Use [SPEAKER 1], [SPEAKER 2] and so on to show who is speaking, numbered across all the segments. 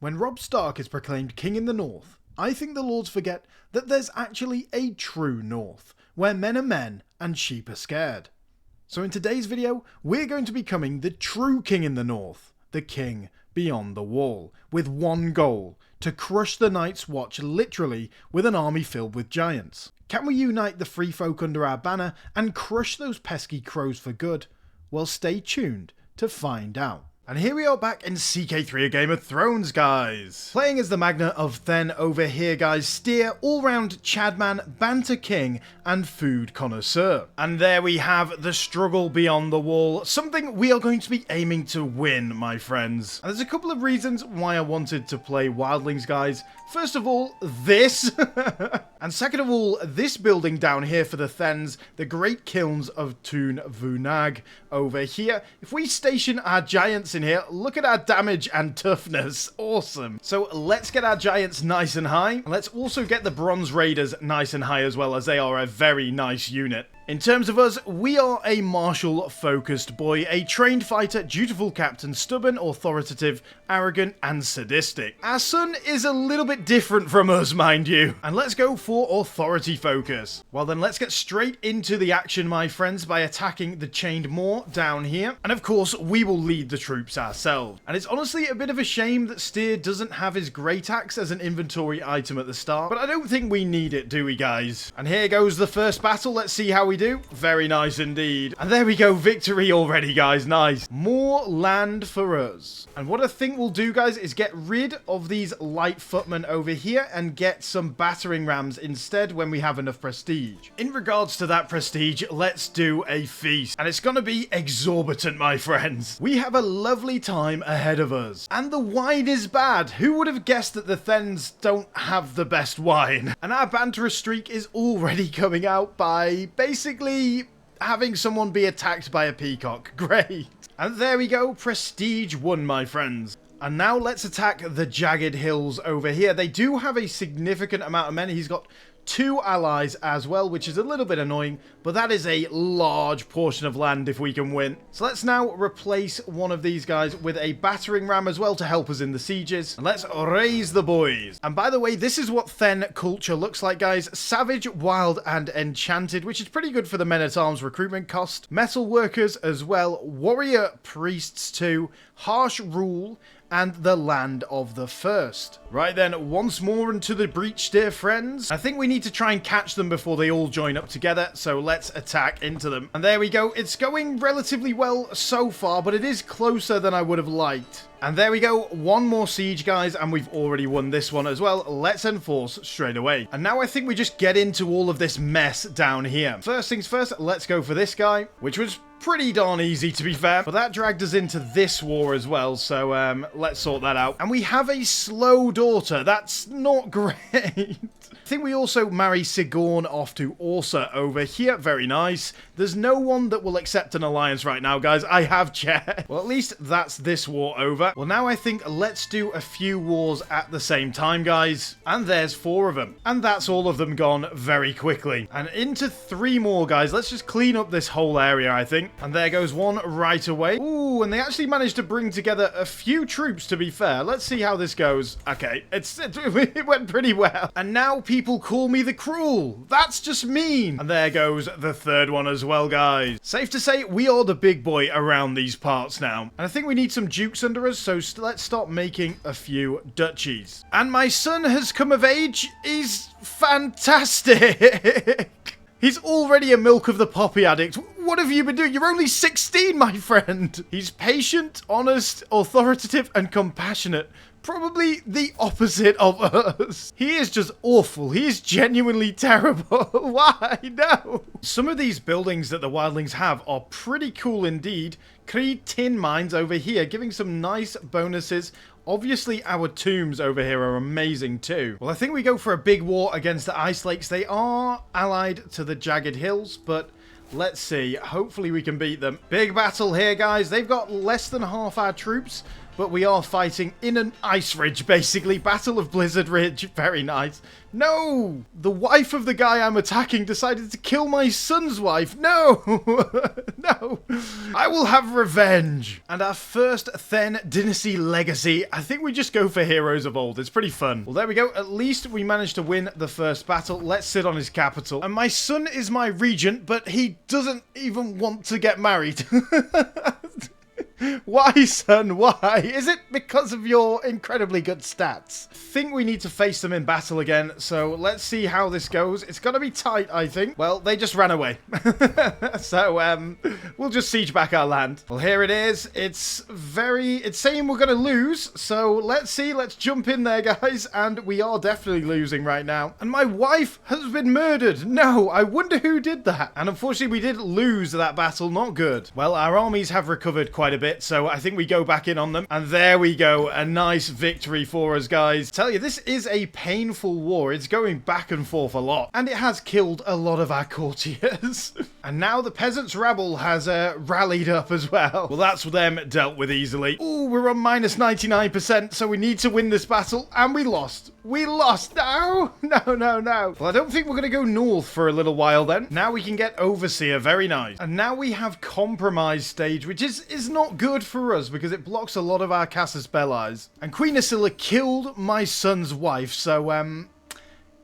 [SPEAKER 1] When Robb Stark is proclaimed king in the north, I think the lords forget that there's actually a true north, where men are men and sheep are scared. So in today's video, we're going to be becoming the true king in the north, the king beyond the wall, with one goal: to crush the Night's Watch literally with an army filled with giants. Can we unite the free folk under our banner and crush those pesky crows for good? Well, stay tuned to find out. And here we are back in CK3 A Game of Thrones, guys. Playing as the Magna of Thenn over here, guys. Steer, all-round Chadman, banter king, and food connoisseur. And there we have the struggle beyond the wall. Something we are going to be aiming to win, my friends. And there's a couple of reasons why I wanted to play Wildlings, guys. First of all, this. And second of all, this building down here for the Thenns, the Great Kilns of Tun Vunag over here. If we station our giants in here, look at our damage and toughness. Awesome. So let's get our giants nice and high. And let's also get the Bronze Raiders nice and high as well, as they are a very nice unit. In terms of us, we are a martial-focused boy, a trained fighter, dutiful captain, stubborn, authoritative, arrogant, and sadistic. Our son is a little bit different from us, mind you. And let's go for authority focus. Well then, let's get straight into the action, my friends, by attacking the Chained Moor down here. And of course, we will lead the troops ourselves. And it's honestly a bit of a shame that Steer doesn't have his Great Axe as an inventory item at the start, but I don't think we need it, do we, guys? And here goes the first battle. Let's see how we do. Very nice indeed. And there we go, victory already, guys. Nice. More land for us. And what I think we'll do, guys, is get rid of these light footmen over here and get some battering rams instead when we have enough prestige. In regards to that prestige, let's do a feast. And it's gonna be exorbitant, my friends. We have a lovely time ahead of us. And the wine is bad. Who would have guessed that the Thenns don't have the best wine? And our banter streak is already coming out by basically having someone be attacked by a peacock. Great. And there we go, prestige 1, my friends. And now let's attack the Jagged Hills over here. They do have a significant amount of men. He's got 2 allies as well, which is a little bit annoying, but that is a large portion of land if we can win. So let's now replace one of these guys with a battering ram as well to help us in the sieges. And let's raise the boys. And by the way, this is what Thenn culture looks like, guys. Savage, wild, and enchanted, which is pretty good for the men-at-arms recruitment cost. Metal workers as well. Warrior priests too. Harsh rule. And the land of the first. Right then, once more into the breach, dear friends. I think we need to try and catch them before they all join up together, so let's attack into them. And there we go. It's going relatively well so far, but it is closer than I would have liked. And there we go, one more siege, guys, and we've already won this one as well. Let's enforce straight away. And now I think we just get into all of this mess down here. First things first, let's go for this guy, which was pretty darn easy, to be fair. But that dragged us into this war as well, so let's sort that out. And we have a slow daughter. That's not great. I think we also marry Sigorn off to Orsa over here. Very nice. There's no one that will accept an alliance right now, guys. I have checked. Well, at least that's this war over. Well, now I think let's do a few wars at the same time, guys. And there's 4 of them. And that's all of them gone very quickly. And into 3 more, guys. Let's just clean up this whole area, I think. And there goes one right away. Ooh, and they actually managed to bring together a few troops, to be fair. Let's see how this goes. Okay, it went pretty well. And now people call me the Cruel. That's just mean. And there goes the 3rd one as well, guys. Safe to say, we are the big boy around these parts now. And I think we need some dukes under us, so let's start making a few duchies. And my son has come of age. He's fantastic. He's already a milk of the poppy addict. What have you been doing? You're only 16, my friend. He's patient, honest, authoritative, and compassionate. Probably the opposite of us. He is just awful. He is genuinely terrible. Why? No. Some of these buildings that the Wildlings have are pretty cool indeed. Creed tin mines over here, giving some nice bonuses. Obviously, our tombs over here are amazing too. Well, I think we go for a big war against the Ice Lakes. They are allied to the Jagged Hills, but let's see. Hopefully we can beat them. Big battle here, guys. They've got less than half our troops, but we are fighting in an ice ridge, basically. Battle of Blizzard Ridge. Very nice. No! The wife of the guy I'm attacking decided to kill my son's wife. No! No! I will have revenge. And our first Thenn Dynasty Legacy. I think we just go for Heroes of Old. It's pretty fun. Well, there we go. At least we managed to win the first battle. Let's sit on his capital. And my son is my regent, but he doesn't even want to get married. Why, son? Why? Is it because of your incredibly good stats? I think we need to face them in battle again, so let's see how this goes. It's gonna be tight, I think. Well, they just ran away. So, we'll just siege back our land. Well, here it is. It's saying we're gonna lose, so let's see. Let's jump in there, guys, and we are definitely losing right now. And my wife has been murdered. No, I wonder who did that. And unfortunately, we did lose that battle. Not good. Well, our armies have recovered quite a bit, so I think we go back in on them. And there we go. A nice victory for us, guys. Tell you, this is a painful war. It's going back and forth a lot. And it has killed a lot of our courtiers. And now the peasants' rabble has rallied up as well. Well, that's them dealt with easily. Ooh, we're on minus 99%, so we need to win this battle. And we lost. We lost. No, no, no, no. Well, I don't think we're going to go north for a little while then. Now we can get Overseer. Very nice. And now we have Compromise stage, which is not good for us because it blocks a lot of our Casus Belli's. And Queen Asilla killed my son's wife, so,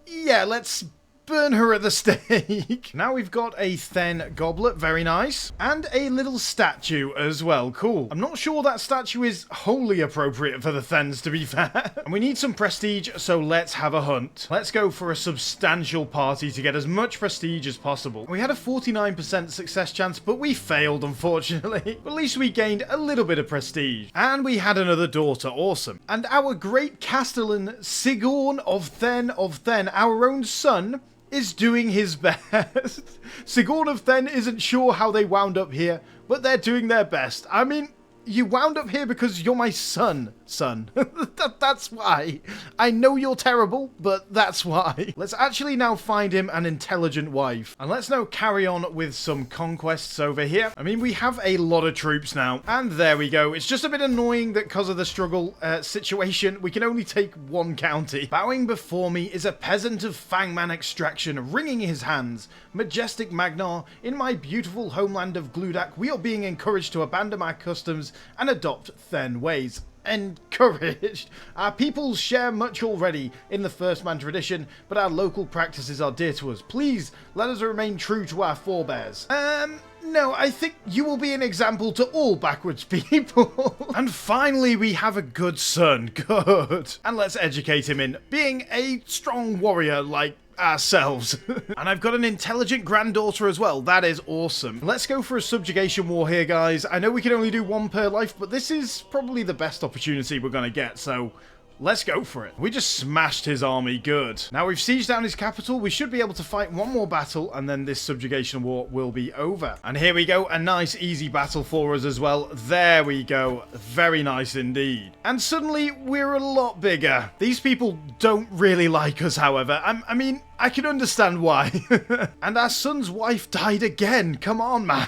[SPEAKER 1] yeah, let's burn her at the stake. Now we've got a Thenn goblet, very nice, and a little statue as well. Cool. I'm not sure that statue is wholly appropriate for the Thenns, to be fair. And we need some prestige, so let's have a hunt. Let's go for a substantial party to get as much prestige as possible. We had a 49% success chance, but we failed, unfortunately. But at least we gained a little bit of prestige. And we had another daughter. Awesome. And our great castellan, Sigurd of Thenn, our own son, is doing his best. Sigurd of Thenn isn't sure how they wound up here, but they're doing their best. I mean, you wound up here because you're my son. That's why. I know you're terrible, but that's why. Let's actually now find him an intelligent wife. And let's now carry on with some conquests over here. I mean, we have a lot of troops now. And there we go. It's just a bit annoying that because of the struggle situation, we can only take one county. Bowing before me is a peasant of Fangman extraction, wringing his hands. Majestic Magnar, in my beautiful homeland of Gludak, we are being encouraged to abandon our customs and adopt Thenn ways. Encouraged. Our peoples share much already in the First Man tradition, but our local practices are dear to us. Please, let us remain true to our forebears. No, I think you will be an example to all backwards people. And finally, we have a good son. Good. And let's educate him in being a strong warrior like ourselves. And I've got an intelligent granddaughter as well. That is awesome. Let's go for a subjugation war here, guys. I know we can only do one per life, but this is probably the best opportunity we're going to get, so let's go for it. We just smashed his army good. Now we've sieged down his capital. We should be able to fight one more battle, and then this subjugation war will be over. And here we go. A nice, easy battle for us as well. There we go. Very nice indeed. And suddenly, we're a lot bigger. These people don't really like us, however. I mean, I can understand why. And our son's wife died again. Come on, man.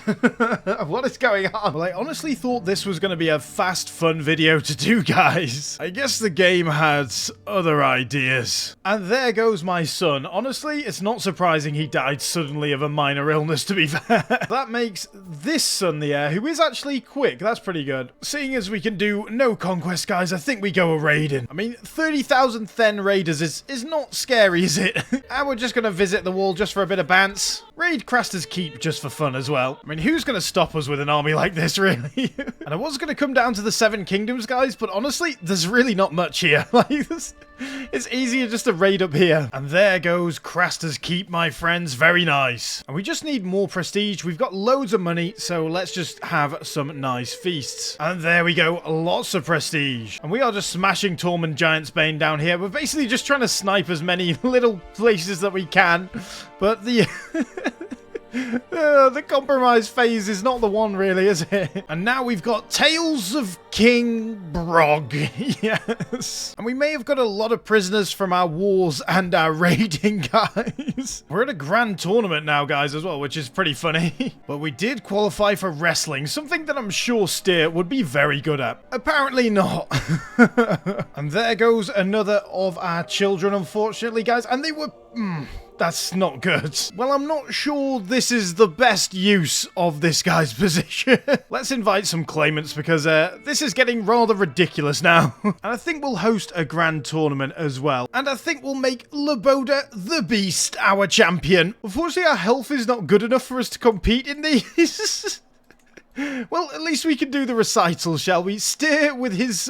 [SPEAKER 1] What is going on? Well, I honestly thought this was going to be a fast, fun video to do, guys. I guess the game had other ideas. And there goes my son. Honestly, it's not surprising he died suddenly of a minor illness, to be fair. That makes this son the heir, who is actually quick. That's pretty good. Seeing as we can do no conquest, guys, I think we go a raiding. I mean, 30,000 Thenn raiders is not scary, is it? And we're just going to visit the wall just for a bit of bants. Raid Craster's Keep just for fun as well. I mean, who's going to stop us with an army like this, really? And I was going to come down to the Seven Kingdoms, guys, but honestly, there's really not much here. Like this, it's easier just to raid up here. And there goes Craster's Keep, my friends. Very nice. And we just need more prestige. We've got loads of money, so let's just have some nice feasts. And there we go. Lots of prestige. And we are just smashing Tormund Giantsbane down here. We're basically just trying to snipe as many little places that we can. But the The compromise phase is not the one, really, is it? And now we've got Tales of King Brog. Yes. And we may have got a lot of prisoners from our wars and our raiding, guys. We're at a grand tournament now, guys, as well, which is pretty funny. But we did qualify for wrestling, something that I'm sure Steer would be very good at. Apparently not. And there goes another of our children, unfortunately, guys. And they were... that's not good. Well, I'm not sure this is the best use of this guy's position. Let's invite some claimants because this is getting rather ridiculous now. And I think we'll host a grand tournament as well. And I think we'll make Loboda the Beast our champion. Unfortunately, our health is not good enough for us to compete in these. Well, at least we can do the recital, shall we? Steer with his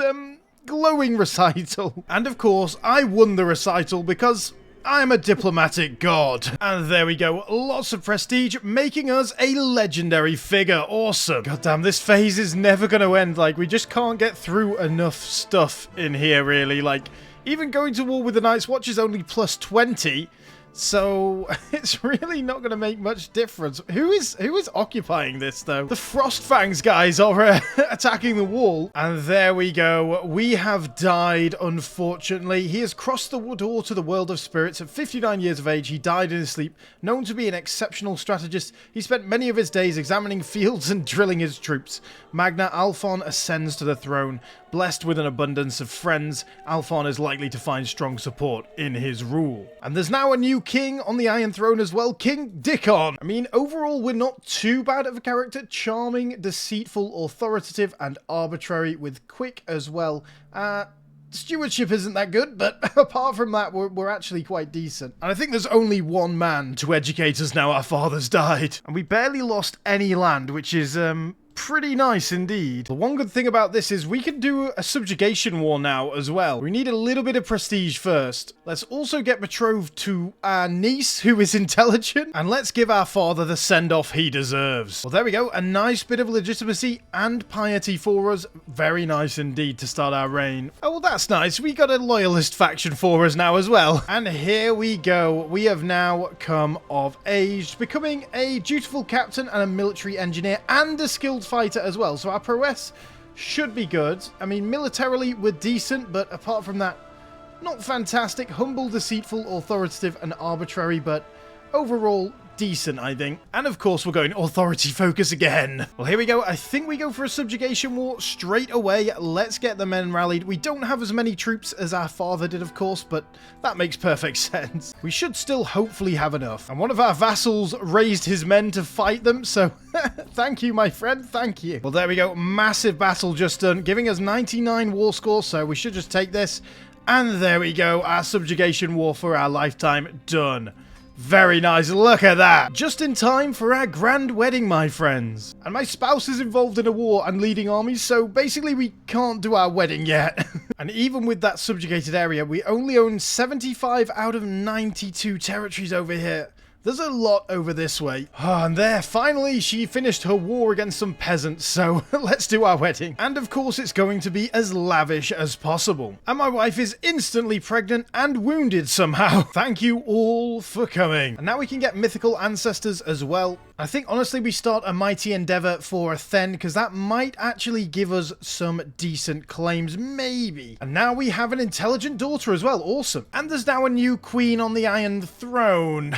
[SPEAKER 1] glowing recital. And of course, I won the recital because... I'm a diplomatic god. And there we go. Lots of prestige, making us a legendary figure. Awesome. God damn, this phase is never going to end. Like, we just can't get through enough stuff in here, really. Like, even going to war with the Night's Watch is only plus 20. So, it's really not going to make much difference. Who is occupying this, though? The Frostfangs guys are attacking the wall. And there we go. We have died, unfortunately. He has crossed the door to the world of spirits at 59 years of age. He died in his sleep. Known to be an exceptional strategist, he spent many of his days examining fields and drilling his troops. Magna Alphon ascends to the throne. Blessed with an abundance of friends, Alphon is likely to find strong support in his rule. And there's now a new king on the Iron Throne as well, King Dickon. I mean, overall, we're not too bad of a character. Charming, deceitful, authoritative, and arbitrary, with quick as well. Stewardship isn't that good, but apart from that, we're actually quite decent. And I think there's only one man to educate us now our fathers died. And we barely lost any land, which is, pretty nice indeed. The one good thing about this is we can do a subjugation war now as well. We need a little bit of prestige first. Let's also get betrothed to our niece, who is intelligent. And let's give our father the send-off he deserves. Well, there we go. A nice bit of legitimacy and piety for us. Very nice indeed to start our reign. Oh, well, that's nice. We got a loyalist faction for us now as well. And here we go. We have now come of age, becoming a dutiful captain and a military engineer and a skilled fighter as well. So our prowess should be good. I mean, militarily, we're decent, but apart from that, not fantastic. Humble, deceitful, authoritative, and arbitrary, but overall, decent, I think. And of course, we're going authority focus again. Well, here we go. I think we go for a subjugation war straight away. Let's get the men rallied. We don't have as many troops as our father did, of course, but that makes perfect sense. We should still hopefully have enough. And one of our vassals raised his men to fight them, so thank you, my friend. Thank you. Well, there we go. Massive battle just done, giving us 99 war score, so we should just take this. And there we go. Our subjugation war for our lifetime done. Very nice, look at that. Just in time for our grand wedding, my friends. And my spouse is involved in a war and leading armies, so basically we can't do our wedding yet. And even with that subjugated area, we only own 75 out of 92 territories over here. There's a lot over this way. Oh, and there, finally, she finished her war against some peasants, so let's do our wedding. And of course, it's going to be as lavish as possible. And my wife is instantly pregnant and wounded somehow. Thank you all for coming. And now we can get mythical ancestors as well. I think, honestly, we start a mighty endeavor for a Thenn, because that might actually give us some decent claims, maybe. And now we have an intelligent daughter as well. Awesome. And there's now a new queen on the Iron Throne.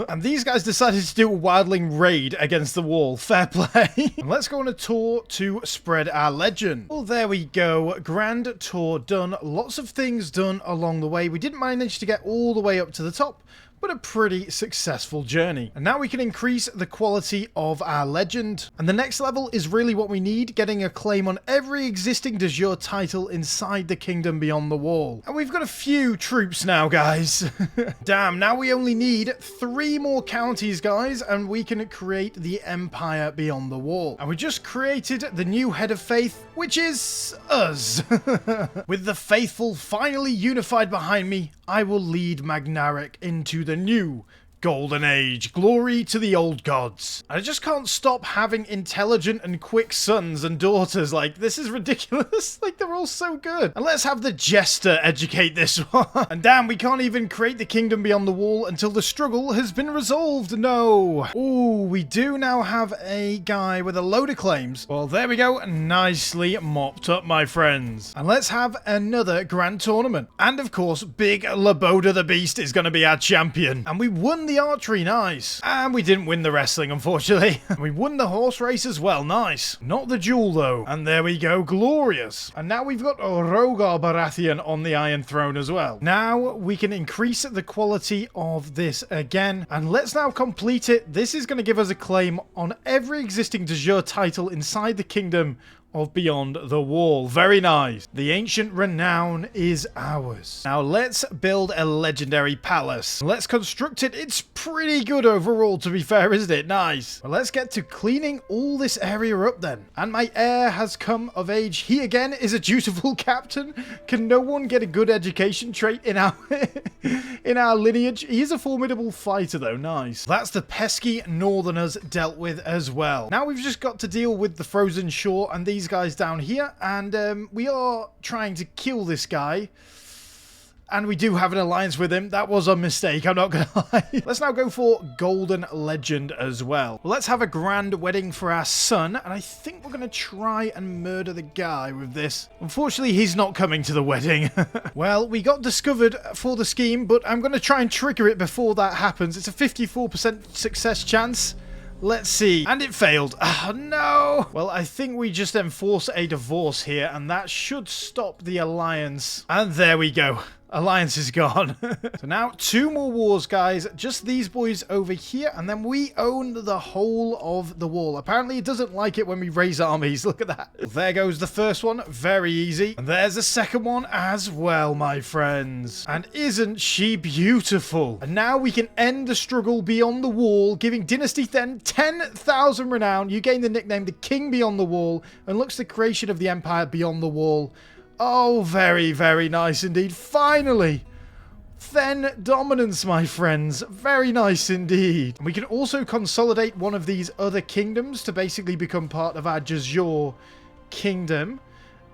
[SPEAKER 1] And these guys decided to do a wildling raid against the wall. Fair play. And let's go on a tour to spread our legend. Well, there we go. Grand tour done. Lots of things done along the way. We didn't manage to get all the way up to the top, but a pretty successful journey. And now we can increase the quality of our legend. And the next level is really what we need, getting a claim on every existing de jure title inside the kingdom beyond the wall. And we've got a few troops now, guys. Damn, now we only need 3 more counties, guys, and we can create the empire beyond the wall. And we just created the new head of faith, which is us. With the faithful finally unified behind me, I will lead Magnaric into the new Golden Age. Glory to the old gods. I just can't stop having intelligent and quick sons and daughters. Like, this is ridiculous. Like, they're all so good. And let's have the Jester educate this one. And damn, we can't even create the kingdom beyond the wall until the struggle has been resolved. No. Ooh, we do now have a guy with a load of claims. Well, there we go. Nicely mopped up, my friends. And let's have another grand tournament. And of course, big Laboda the Beast is going to be our champion. And we won the archery, nice. And we didn't win the wrestling, unfortunately. We won the horse race as well, nice. Not the duel, though. And there we go, glorious. And now we've got Rogar Baratheon on the Iron Throne as well. Now we can increase the quality of this again. And let's now complete it. This is going to give us a claim on every existing de jure title inside the kingdom of Beyond the Wall. Very nice. The ancient renown is ours. Now let's build a legendary palace. Let's construct it. It's pretty good overall, to be fair, isn't it? Nice. Well, let's get to cleaning all this area up then. And my heir has come of age. He again is a dutiful captain. Can no one get a good education trait in our in our lineage? He is a formidable fighter though. Nice. That's the pesky northerners dealt with as well. Now we've just got to deal with the frozen shore and these guys down here, and we are trying to kill this guy, and we do have an alliance with him. That was a mistake, I'm not gonna lie. Let's now go for Golden Legend as well. Let's have a grand wedding for our son, and I think we're gonna try and murder the guy with this. Unfortunately, he's not coming to the wedding. Well, we got discovered for the scheme, but I'm gonna try and trigger it before that happens. It's a 54% success chance. Let's see. And it failed. Oh, no. Well, I think we just enforce a divorce here, and that should stop the alliance. And there we go. Alliance is gone. So now 2 more wars, guys. Just these boys over here, and then we own the whole of the wall. Apparently, it doesn't like it when we raise armies. Look at that. There goes the first one. Very easy. And there's the second one as well, my friends. And isn't she beautiful? And now we can end the struggle beyond the wall, giving Dynasty Thenn 10,000 renown. You gain the nickname the King Beyond the Wall, and looks the creation of the Empire Beyond the Wall. Oh, very, very nice indeed. Finally! Thenn dominance, my friends. Very nice indeed. And we can also consolidate one of these other kingdoms to basically become part of our de jure kingdom.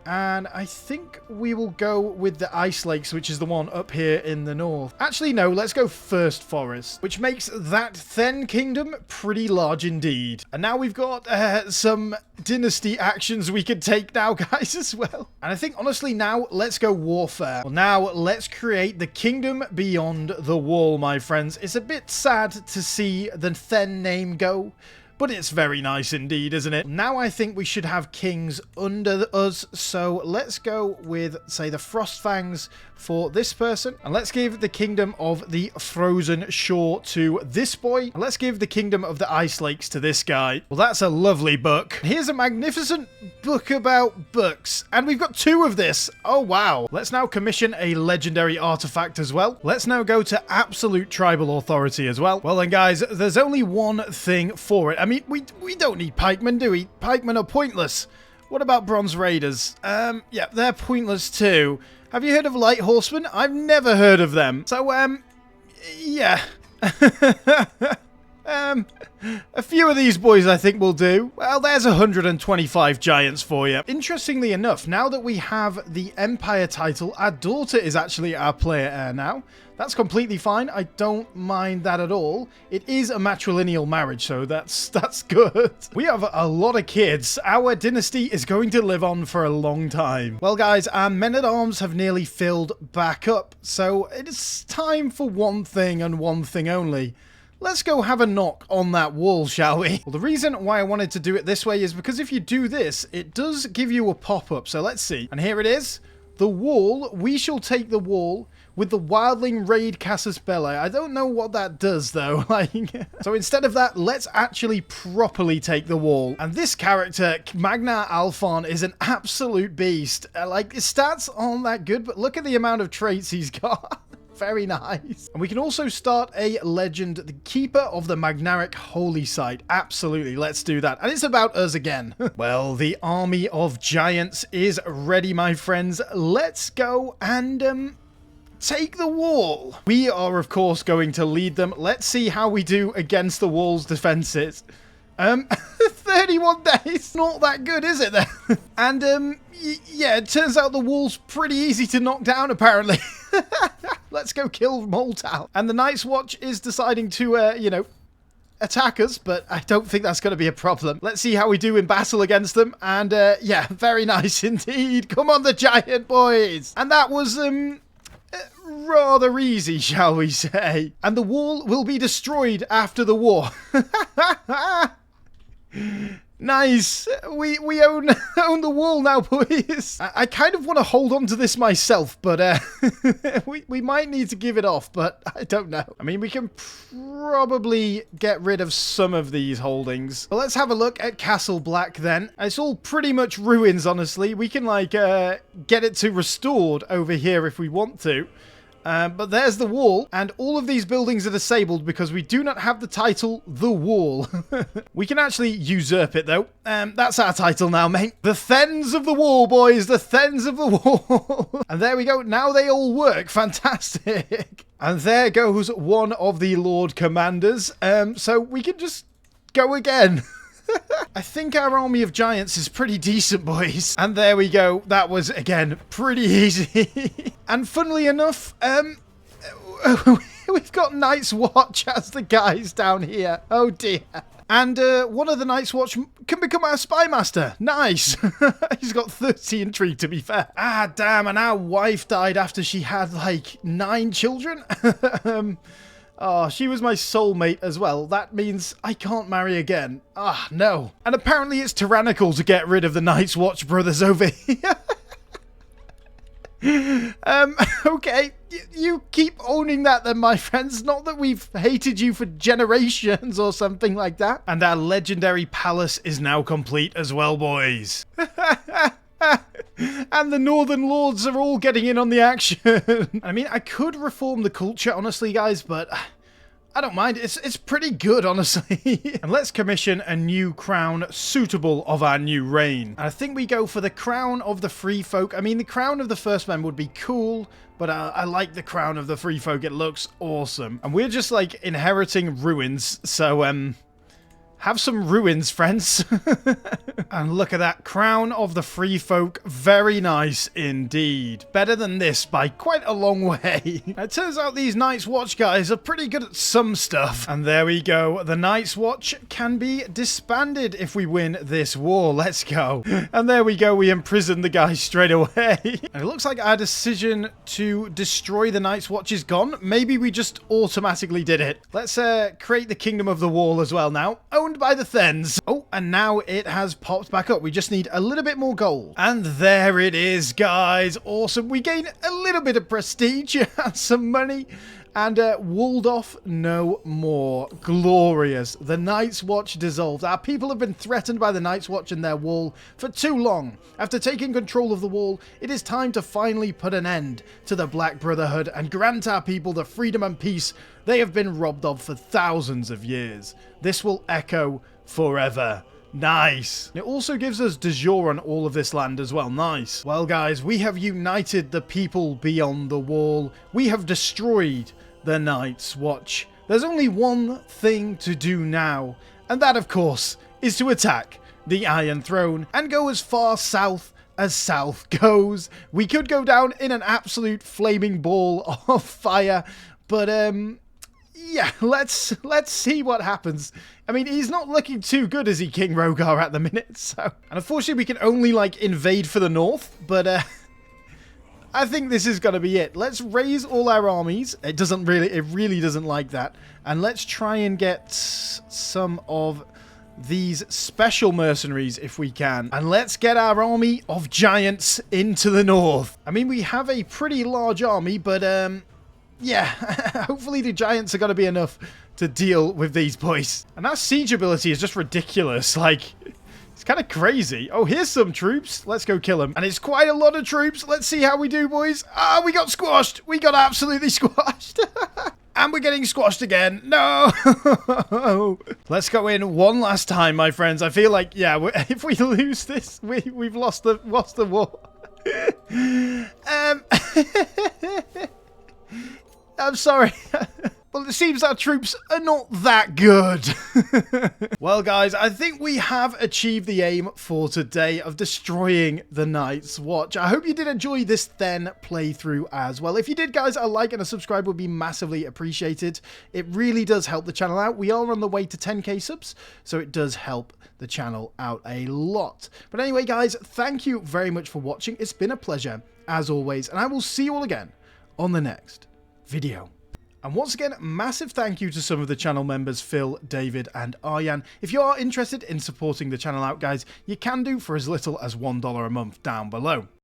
[SPEAKER 1] And I think we will go with the Ice Lakes, which is the one up here in the north. Actually, no, let's go First Forest, which makes that Thenn kingdom pretty large indeed. And now we've got some dynasty actions we could take now, guys, as well. And I think, honestly, now let's go warfare. Well, now let's create the Kingdom Beyond the Wall, my friends. It's a bit sad to see the Thenn name go, but it's very nice indeed, isn't it? Now I think we should have kings under us, so let's go with, say, the Frostfangs for this person. And let's give the Kingdom of the Frozen Shore to this boy. And let's give the Kingdom of the Ice Lakes to this guy. Well, that's a lovely book. Here's a magnificent book about books. And we've got 2 of this. Oh, wow. Let's now commission a legendary artifact as well. Let's now go to absolute tribal authority as well. Well then, guys, there's only one thing for it. I mean, we don't need pikemen, do we? Pikemen are pointless. What about Bronze Raiders? Yeah, they're pointless too. Have you heard of Light Horsemen? I've never heard of them. So, yeah. A few of these boys I think will do. Well, there's 125 giants for you. Interestingly enough, now that we have the Empire title, our daughter is actually our player heir now. That's completely fine. I don't mind that at all. It is a matrilineal marriage, so that's good. We have a lot of kids. Our dynasty is going to live on for a long time. Well, guys, our men-at-arms have nearly filled back up, so it is time for one thing and one thing only. Let's go have a knock on that wall, shall we? Well, the reason why I wanted to do it this way is because if you do this, it does give you a pop-up. So let's see. And here it is. The wall. We shall take the wall with the Wildling Raid Casus Belli. I don't know what that does, though. So instead of that, let's actually properly take the wall. And this character, Magnar Alfon, is an absolute beast. His stats aren't that good, but look at the amount of traits he's got. Very nice. And we can also start a legend, the Keeper of the Magnaric Holy Site. Absolutely, let's do that. And it's about us again. Well, the army of giants is ready, my friends. Let's go and take the wall. We are, of course, going to lead them. Let's see how we do against the wall's defenses. 31 days. Not that good, is it then? And, yeah, it turns out the wall's pretty easy to knock down, apparently. Let's go kill Moltal. And the Night's Watch is deciding to, you know, attack us, but I don't think that's going to be a problem. Let's see how we do in battle against them. And, yeah, very nice indeed. Come on, the giant boys. And that was, rather easy, shall we say. And the wall will be destroyed after the war. Nice. We own the wall now, boys. I kind of want to hold on to this myself, but we might need to give it off, but I don't know. I mean, we can probably get rid of some of these holdings. Well, let's have a look at Castle Black then. It's all pretty much ruins, honestly. We can, like, get it to restored over here if we want to. But there's the wall, and all of these buildings are disabled because we do not have the title, The Wall. We can actually usurp it, though. That's our title now, mate. The Thenns of the Wall, boys. The Thenns of the Wall. And there we go. Now they all work. Fantastic. And there goes one of the Lord Commanders. So we can just go again. I think our army of giants is pretty decent, boys. And there we go. That was, again, pretty easy. And funnily enough, we've got Night's Watch as the guys down here. Oh, dear. And one of the Night's Watch can become our spy master. Nice. He's got 30 intrigue, to be fair. Ah, damn. And our wife died after she had, like, 9 children. Oh, she was my soulmate as well. That means I can't marry again. Ah, no. And apparently it's tyrannical to get rid of the Night's Watch brothers over here. Okay. You keep owning that then, my friends. Not that we've hated you for generations or something like that. And our legendary palace is now complete as well, boys. And the Northern Lords are all getting in on the action. I mean, I could reform the culture, honestly, guys, but I don't mind. It's pretty good, honestly. And let's commission a new crown suitable of our new reign. And I think we go for the Crown of the Free Folk. I mean, the Crown of the First Men would be cool, but I like the Crown of the Free Folk. It looks awesome. And we're just, like, inheriting ruins, so, have some ruins, friends. And look at that. Crown of the Free Folk. Very nice indeed. Better than this by quite a long way. It turns out these Night's Watch guys are pretty good at some stuff. And there we go. The Night's Watch can be disbanded if we win this war. Let's go. And there we go. We imprison the guy straight away. And it looks like our decision to destroy the Night's Watch is gone. Maybe we just automatically did it. Let's create the Kingdom of the Wall as well now. Owned by the Thenns. Oh, and now it has popped back up. We just need a little bit more gold. And there it is, guys. Awesome. We gain a little bit of prestige and some money. And walled off no more. Glorious. The Night's Watch dissolved. Our people have been threatened by the Night's Watch and their wall for too long. After taking control of the wall, it is time to finally put an end to the Black Brotherhood and grant our people the freedom and peace they have been robbed of for thousands of years. This will echo forever. Nice. It also gives us de jure on all of this land as well. Nice. Well, guys, we have united the people beyond the wall. We have destroyed the Night's Watch. There's only one thing to do now, and that, of course, is to attack the Iron Throne and go as far south as south goes. We could go down in an absolute flaming ball of fire, but yeah, let's see what happens. I mean, he's not looking too good, is he, King Rogar, at the minute? So, and unfortunately, we can only, like, invade for the north, but I think this is going to be it. Let's raise all our armies. It really doesn't like that. And let's try and get some of these special mercenaries if we can. And let's get our army of giants into the north. I mean, we have a pretty large army, but yeah, hopefully the giants are going to be enough to deal with these boys. And our siege ability is just ridiculous. Like, it's kind of crazy. Oh, here's some troops. Let's go kill them. And it's quite a lot of troops. Let's see how we do, boys. Ah, we got squashed. We got absolutely squashed. And we're getting squashed again. No. Let's go in one last time, my friends. I feel like, yeah, if we lose this, we've lost the war. I'm sorry. Well, it seems our troops are not that good. Well, guys, I think we have achieved the aim for today of destroying the Night's Watch. I hope you did enjoy this Thenn playthrough as well. If you did, guys, a like and a subscribe would be massively appreciated. It really does help the channel out. We are on the way to 10k subs, so it does help the channel out a lot. But anyway, guys, thank you very much for watching. It's been a pleasure, as always, and I will see you all again on the next video. And once again, massive thank you to some of the channel members, Phil, David, and Aryan. If you are interested in supporting the channel out, guys, you can do for as little as $1 a month down below.